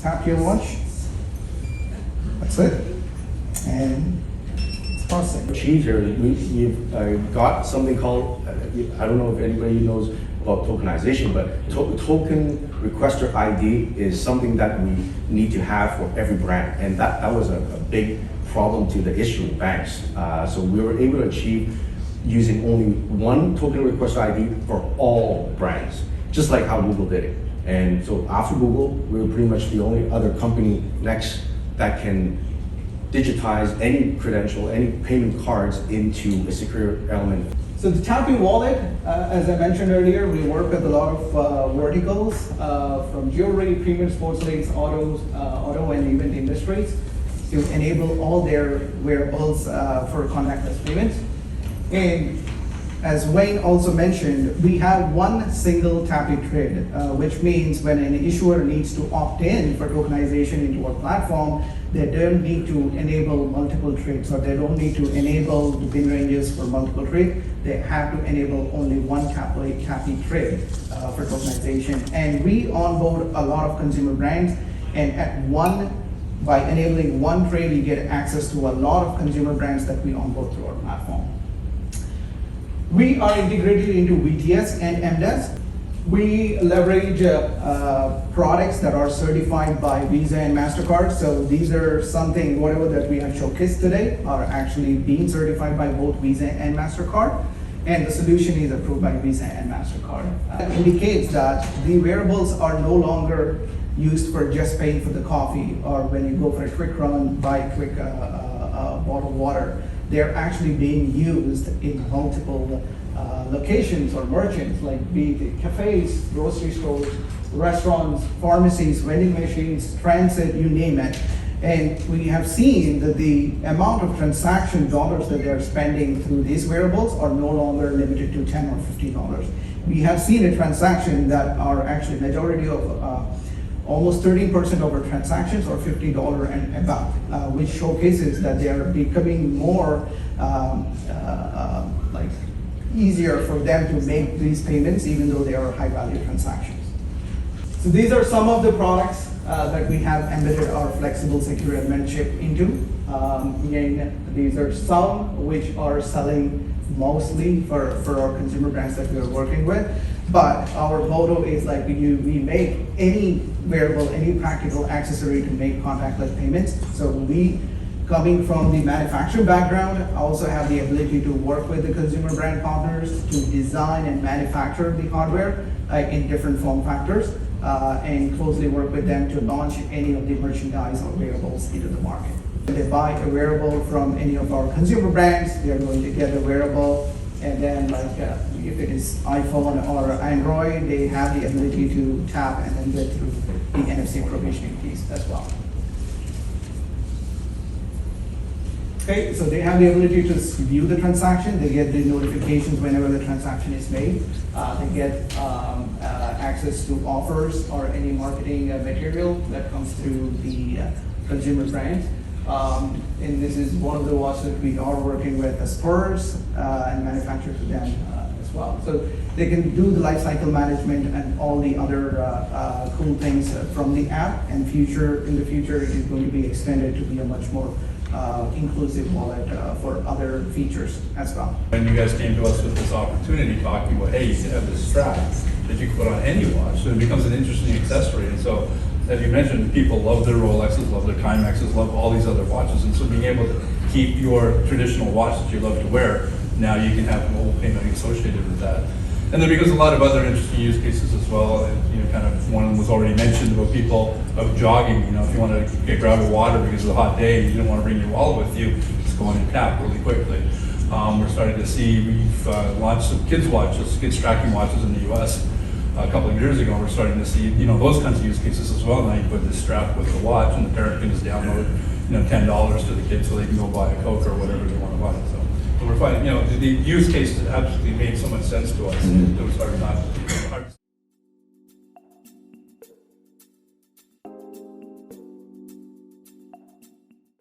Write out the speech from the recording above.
tap your watch. That's it. And it's processing. Achieved here, we've got something called, I don't know if anybody knows about tokenization, but token requester ID is something that we need to have for every brand. And that was a big problem to the issuing banks. So we were able to achieve using only one token requester ID for all brands, just like how Google did it. And so after Google, we were pretty much the only other company next that can digitize any credential, any payment cards into a secure element. So the Tappy wallet, as I mentioned earlier, we work with a lot of verticals, from jewelry, premium sports leagues, auto and event industries, to enable all their wearables for contactless payments. And as Wayne also mentioned, we have one single Tappy trade, which means when an issuer needs to opt in for tokenization into our platform, they don't need to enable multiple trades, or they don't need to enable the bin ranges for multiple trades. They have to enable only one Tappy trade for tokenization. And we onboard a lot of consumer brands, and by enabling one trade, you get access to a lot of consumer brands that we onboard through our platform. We are integrated into VTS and MDES. We leverage products that are certified by Visa and MasterCard. So these are something, whatever that we have showcased today, are actually being certified by both Visa and MasterCard. And the solution is approved by Visa and MasterCard. That indicates that the wearables are no longer used for just paying for the coffee, or when you go for a quick run, buy a quick bottle of water. They're actually being used in multiple locations or merchants, like be it cafes, grocery stores, restaurants, pharmacies, vending machines, transit, you name it. And we have seen that the amount of transaction dollars that they're spending through these wearables are no longer limited to $10 or $50. We have seen a transaction that are actually majority of almost 13% of our transactions are $50 and above, which showcases that they are becoming more easier for them to make these payments, even though they are high value transactions. So these are some of the products that we have embedded our flexible secure element chip into. Again, these are some which are selling mostly for our consumer brands that we are working with. But our motto is like we make any wearable, any practical accessory to make contactless payments. So we, coming from the manufacturing background, also have the ability to work with the consumer brand partners to design and manufacture the hardware in different form factors, and closely work with them to launch any of the merchandise or wearables into the market. When they buy a wearable from any of our consumer brands, they are going to get a wearable, and then if it is iPhone or Android, they have the ability to tap and then get through the NFC provisioning piece as well. Okay, so they have the ability to view the transaction. They get the notifications whenever the transaction is made. They get access to offers or any marketing material that comes through the consumer brand. And this is one of the watches that we are working with the Spurs and manufacture for them as well. So they can do the lifecycle management and all the other cool things from the app. And in the future, it is going to be extended to be a much more inclusive wallet for other features as well. When you guys came to us with this opportunity, talking about, hey, you can have this strap that you can put on any watch, so it becomes an interesting accessory. And so, as you mentioned, people love their Rolexes, love their Timexes, love all these other watches. And so being able to keep your traditional watch that you love to wear, now you can have mobile payment associated with that. And then because a lot of other interesting use cases as well, and kind of one was already mentioned about people of jogging. If you want to grab a water because it's a hot day, you don't want to bring your wallet with you, just go in and tap really quickly. We're starting to see, we've launched some kids watches, kids tracking watches in the US a couple of years ago. We're starting to see those kinds of use cases as well. Now you put this strap with the watch and the parent can just download $10 to the kid so they can go buy a Coke or whatever they want to buy. So we're finding, the use cases absolutely made so much sense to us that we started not